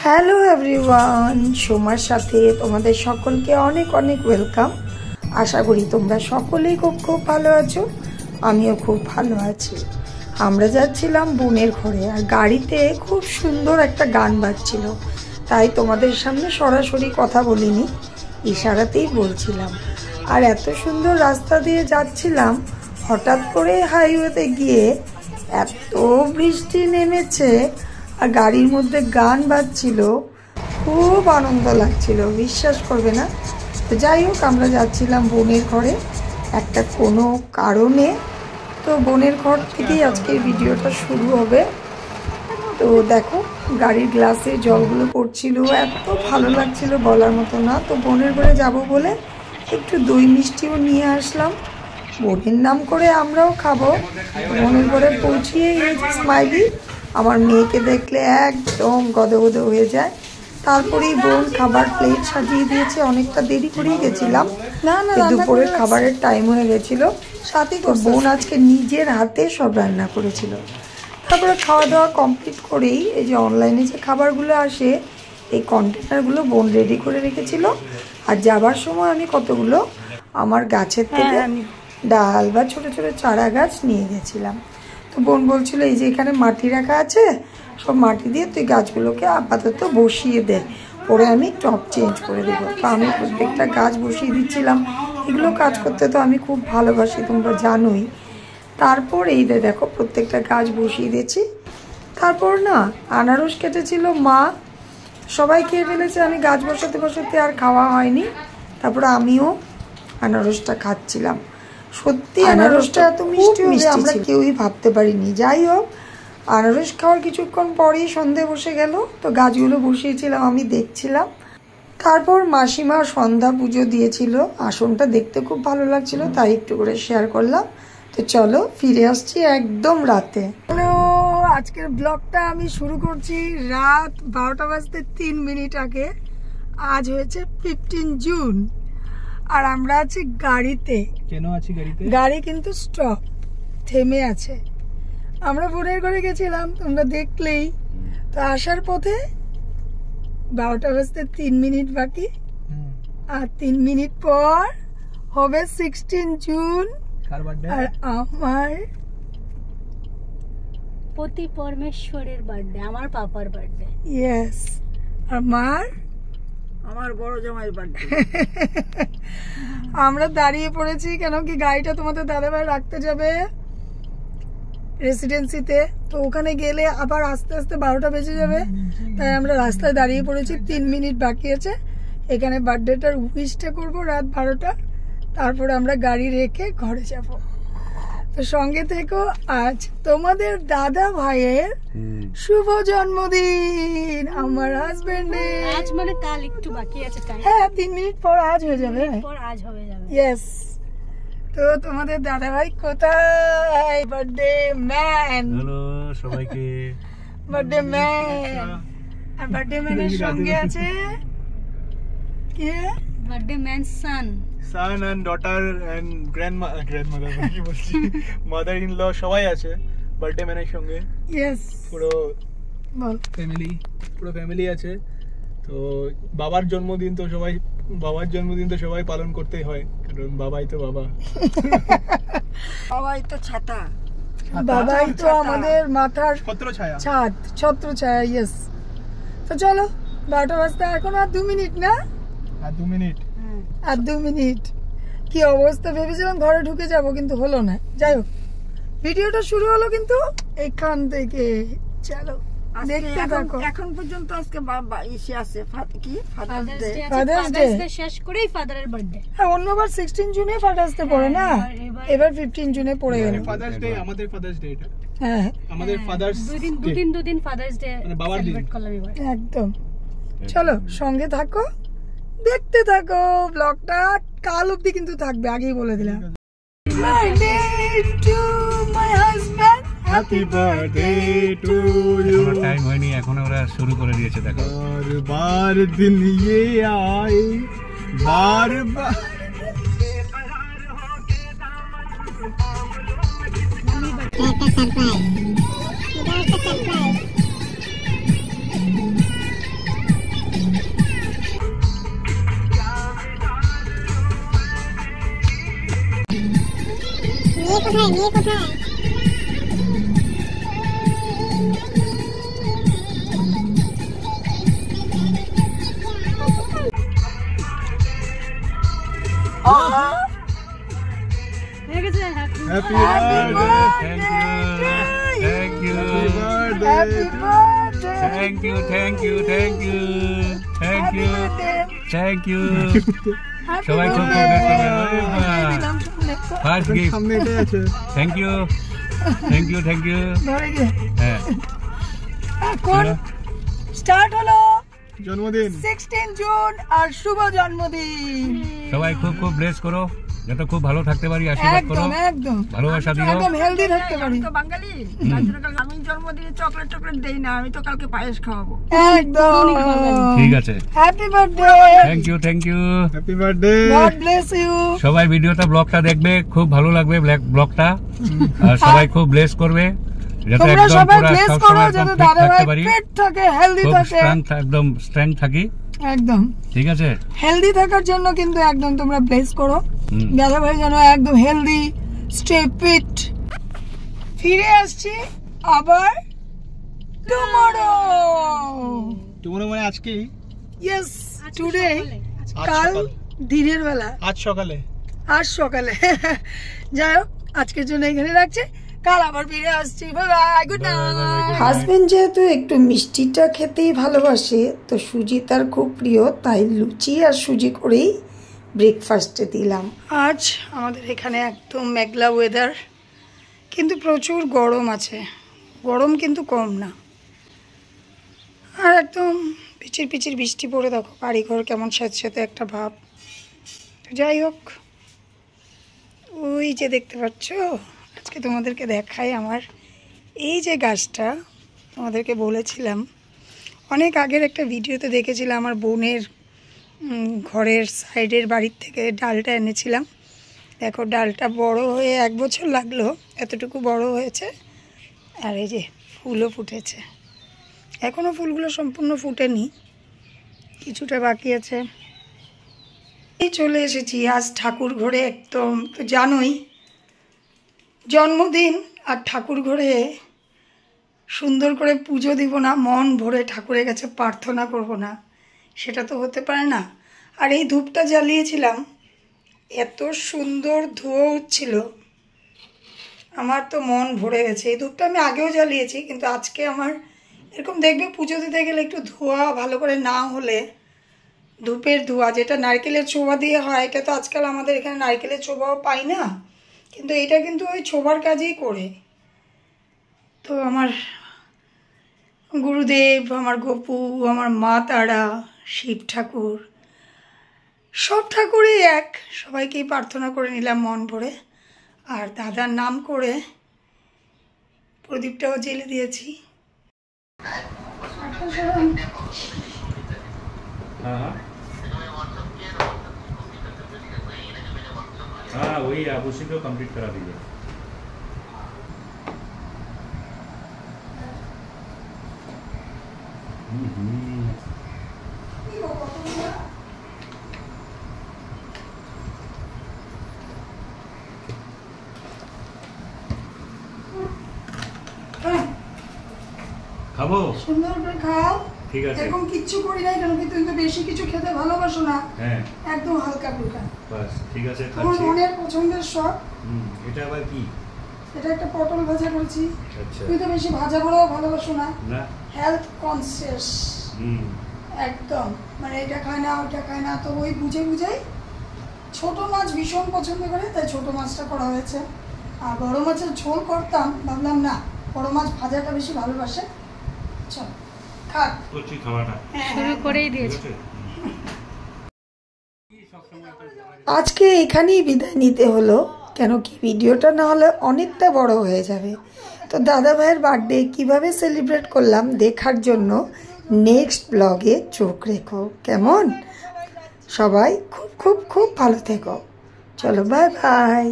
Hello everyone, সোমার সাথে তোমাদের সকলকে অনেক অনেক ওয়েলকাম। আশা করি তোমরা সকলেই খুব খুব ভালো আছো, আমিও খুব ভালো আছি। আমরা যাচ্ছিলাম বোনের ঘরে, আর গাড়িতে খুব সুন্দর একটা গান বাজছিল, তাই তোমাদের সামনে সরাসরি কথা বলিনি, ইশারাতেই বলছিলাম। আর এত সুন্দর রাস্তা দিয়ে যাচ্ছিলাম, হঠাৎ করে হাইওয়েতে গিয়ে এত বৃষ্টি নেমেছে আর গাড়ির মধ্যে গান বাজছিল, খুব আনন্দ লাগছিল, বিশ্বাস করবে না। তো যাই হোক, আমরা যাচ্ছিলাম বোনের ঘরে একটা কোনো কারণে। তো বোনের ঘর থেকেই আজকের ভিডিওটা শুরু হবে। তো দেখো, গাড়ির গ্লাসে জলগুলো পড়ছিল, এত ভালো লাগছিল বলার মতো না। তো বোনের ঘরে যাব বলে একটু দই মিষ্টিও নিয়ে আসলাম, বোনের নাম করে আমরাও খাবো। বোনের ঘরে পৌঁছিয়ে স্মাইলি আমার মেয়েকে দেখলে একদম গদগদ হয়ে যায়। তারপরেই বোন খাবার প্লেট সাজিয়ে দিয়েছে, অনেকটা দেরি করেই গেছিলাম, দুপুরের খাবারের টাইম হয়ে গেছিল। সাথে তো বোন আজকে নিজের হাতে সব রান্না করেছিল। তারপরে খাওয়া দাওয়া কমপ্লিট করেই এই যে অনলাইনে যে খাবারগুলো আসে, এই কন্টেনারগুলো বোন রেডি করে রেখেছিল। আর যাবার সময় আমি কতগুলো আমার গাছের থেকে ডাল বা ছোটো ছোটো চারা গাছ নিয়ে গেছিলাম। তো বোন বলছিল, এই যে এখানে মাটি রাখা আছে, সব মাটি দিয়ে তুই গাছগুলোকে আপাতত বসিয়ে দে, পরে আমি টপ চেঞ্জ করে দেবো। তো আমি প্রত্যেকটা গাছ বসিয়ে দিচ্ছিলাম, এগুলো কাজ করতে তো আমি খুব ভালোবাসি, তোমরা জানোই। তারপর এই দেখো প্রত্যেকটা গাছ বসিয়ে দিয়েছি। তারপর না আনারস কেটেছিল মা, সবাই খেয়ে ফেলেছে, আমি গাছ বসাতে বসাতে আর খাওয়া হয়নি। তারপরে আমিও আনারসটা খাচ্ছিলাম। সত্যি আনারসটা এত মিষ্টি মিষ্টি আমরা কেউই ভাবতে পারিনি। যাই হোক, আনারস খাওয়ার কিছুক্ষণ পরেই সন্ধে বসে গেল। তো গাছগুলো বসিয়েছিলাম, আমি দেখছিলাম। তারপর মাসিমা সন্ধ্যা পুজো দিয়েছিল, আসনটা দেখতে খুব ভালো লাগছিল, তাই একটু করে শেয়ার করলাম। তো চলো ফিরে আসছি একদম রাতে। আজকের ব্লগটা আমি শুরু করছি রাত 12টা বাজতে 3 মিনিট আগে। আজ হয়েছে 15 জুন, আর আমরা আছি গাড়িতে। কেন আছি গাড়িতে? গাড়ি কিন্তু স্টপ, থেমে আছে। আমরা বোনের ঘরে গেছিলাম, তোমরা দেখলেই। তো আসার পথে 12টা বাজতে 3 মিনিট বাকি, আর 3 মিনিট পর হবে 16 জুন। আর আমার পতি পরমেশ্বরের বার্থডে, আমার পাপার বার্থডে। ইয়েস, আমার বড় জামাইয়ের বার্থডে। আমরা দাঁড়িয়ে পড়েছি, কেন কি গাড়িটা তোমাদের দাদাভাই রাখতে যাবে রেসিডেন্সিতে। তো ওখানে গেলে আবার আস্তে আস্তে 12টা বেজে যাবে, তাই আমরা রাস্তায় দাঁড়িয়ে পড়েছি। 3 মিনিট বাকি আছে, এখানে বার্থডেটার উইশটা করবো রাত 12টা, তারপরে আমরা গাড়ি রেখে ঘরে যাব। তো সঙ্গে থেকো, আজ তোমাদের দাদা ভাইয়ের শুভ জন্মদিন, আমার হাজবেন্ডের। আজ মানে কাল একটু বাকি আছে টাইম। হ্যাঁ, 3 মিনিট পর আজ হয়ে যাবে। ইয়েস। তো তোমাদের দাদা ভাই কোথায়? Birthday man. হ্যালো সবাইকে। বার্থডে ম্যান, আর বার্থডে ম্যানের সঙ্গে আছে কে? Birthday man son and daughter and grandmother কি বলছি, মাদার ইন ল সবাই আছে বার্থডে ম্যানের সঙ্গে। ইয়েস, পুরো ফ্যামিলি আছে। তো বাবার জন্মদিন তো সবাই পালন করতেই হয়, কারণ বাবাই তো বাবা। বাবাই তো ছাতা, বাবাই তো আমাদের মাথার ছত্র ছায়া। ইয়েস। তো চলো, 12টা বাজতে এখন আর 2 মিনিট না, আর 2 মিনিট। কি অবস্থা, ভেবেছিলাম ঘরে ঢুকে যাব, কিন্তু হলো না। যাই হোক, ভিডিওটা শুরু হলো কিন্তু এখান থেকে। চলো দেখতে থাকো। এখন পর্যন্ত আজকে ফাদার্স ডে শেষ করেই ফাদারের বার্থডে। হ্যাঁ, অন্যবার 16 জুনে ফাদার্স ডে পড়ে না, এবার 15 জুনে পড়ে গেল। ফাদার্স ডে আমাদের ফাদার্স ডে, এটা হ্যাঁ আমাদের ফাদার্স দুদিন ফাদার্স ডে মানে বাবার দিন একদম। চলো সঙ্গে থাকো, দেখতে থাকো ব্লগটা, কাল অবধি কিন্তু থাকবে, আগেই বলে দিলাম। Happy birthday to you. Time হয়নি, এখন ওরা শুরু করে দিয়েছে। দেখো, বারবার দিন ইয়ে আয়ে, বারবার কোথায় মেয়ে কোথায়? Happy birthday. Thank you. Happy birthday. Thank you. Thank you. Thank you. Thank you. Thank you. সবাই খুব ফার্স্ট গিফট সামনে এটাই আছে। Thank you thank you thank you. হ্যাঁ এখন স্টার্ট হলো জন্মদিন 16 জুন আর শুভ জন্মদিন। সবাই খুব খুব ব্লেস করো, যাতে খুব ভালো থাকতে পারি, আশীর্বাদ করো, একদম ভালোবাসা দিও, একদম হেলদি থাকতে পারি। তো বাঙালি আমি জন্মদিনে চকলেট টকলেট দেই না, আমি তো কালকে পায়েস খাওয়াবো। একদম ঠিক আছে। Happy birthday. Thank you happy birthday, God bless you. সবাই ভিডিওটা ব্লগটা দেখবে, খুব ভালো লাগবে ব্লগটা, আর সবাই খুব ব্লেস করবে, যাতে তোমরা একদম সবাই পুরো ব্লেস সব করো, সময় যাতে একদম দাদা ফিট ভাই থাকতে পারি, ফিট থাকে, হেলদি খুব থাকে, একদম স্ট্রেংথ থাকি, একদম ঠিক আছে। হেলদি থাকার জন্য কিন্তু একদম তোমরা ব্লেস করো, দাদা ভাই যেন একদম হেলদি, স্টে ফিট। ফিরে আসছি আবার টুমরো মানে আজকে, ইয়েস টুডে, কাল দিনের বেলা, আজ সকালে যাই হোক আজকের জন্য এখানে রাখছে, কাল আবার ফিরে আসছি। Bye bye, good night. Husband যেহেতু একটু মিষ্টিটা খেতেই ভালোবাসে, তো সুজি তার খুব প্রিয়, তাই লুচি আর সুজি করেই ব্রেকফাস্টে দিলাম। আজ আমাদের এখানে একদম মেঘলা ওয়েদার, কিন্তু প্রচুর গরম আছে, গরম কিন্তু কম না, আর একদম পিচির পিচির বৃষ্টি পড়ে, দেখো বাড়িঘর কেমন স্যাঁতস্যাঁতে একটা ভাব। তো যাই হোক, ওই যে দেখতে পাচ্ছ, আজকে তোমাদেরকে দেখাই আমার এই যে গাছটা, তোমাদেরকে বলেছিলাম অনেক আগের একটা ভিডিওতে দেখেছিলাম, আমার বোনের ঘরের সাইডের বাড়ির থেকে ডালটা এনেছিলাম। দেখো ডালটা বড় হয়ে 1 বছর লাগলো, এতটুকু বড় হয়েছে, আর এই যে ফুলও ফুটেছে। এখনও ফুলগুলো সম্পূর্ণ ফুটেনি, কিছুটা বাকি আছে। এই চলে এসেছি আজ ঠাকুর ঘরে, একদম তো জানোই জন্মদিন, আর ঠাকুর ঘরে সুন্দর করে পুজো দিব না, মন ভরে ঠাকুরের কাছে প্রার্থনা করব না, সেটা তো হতে পারে না। আর এই ধূপটা জ্বালিয়েছিলাম, এত সুন্দর ধোঁয়া উঠছিল, আমার তো মন ভরে গেছে। এই ধূপটা আমি আগেও জ্বালিয়েছি, কিন্তু আজকে আমার এরকম দেখবে পুজো দিতে গেলে একটু ধোঁয়া ভালো করে না হলে, ধূপের ধোঁয়া যেটা নারকেলের ছোবা দিয়ে হয়, এটা তো আজকাল আমাদের এখানে নারকেলের ছোবাও পাই না, কিন্তু এটা কিন্তু ওই ছোবার কাজই করে। তো আমার গুরুদেব, আমার গোপু, আমার মা তারা, শিব ঠাকুর, সব ঠাকুরই এক, সবাইকেই প্রার্থনা করে নিলাম মন ভরে, আর দাদার নাম করে প্রদীপটাও জ্বেলে দিয়েছি। हाँ वही आप उसी को कंप्लीट करा दीजिए। খাবো, সুন্দর করে খাও, ঠিক আছে, এরকম কিচ্ছু করি নাই কেন কি, তুমি তো বেশি কিছু খেতে ভালোবাসো না, হ্যাঁ একদম হালকা ফুলকা, বাস ঠিক আছে, তোমার খাচ্ছি। মনের পছন্দের সব। এটা আবার কি? এটা একটা পটল ভাজা করেছি, আচ্ছা, তুমি তো বেশি ভাজা করেও ভালোবাসো না, না হেলথ কনসিয়াস একদম, মানে এটা খায় না ওটা খায় না, তো ওই বুঝে বুঝেই ছোট মাছ ভীষণ পছন্দ করে, তাই ছোট মাছটা করা হয়েছে। আর বড় মাছের ঝোল করতাম, ভাবলাম না, বড় মাছ ভাজাটা বেশি ভালোবাসে, চল খাক, করছি খাওয়াটা শুরু করেই দিয়েছে। আজকে এখানেই বিদায় নিতে হলো, কেন কি ভিডিওটা না হলে অনেকটা বড় হয়ে যাবে। তো দাদা ভাইয়ের বার্থডে কীভাবে সেলিব্রেট করলাম দেখার জন্য নেক্সট ব্লগে চোখ রেখো, কেমন? সবাই খুব খুব খুব ভালো থেকো, চলো বাই বাই।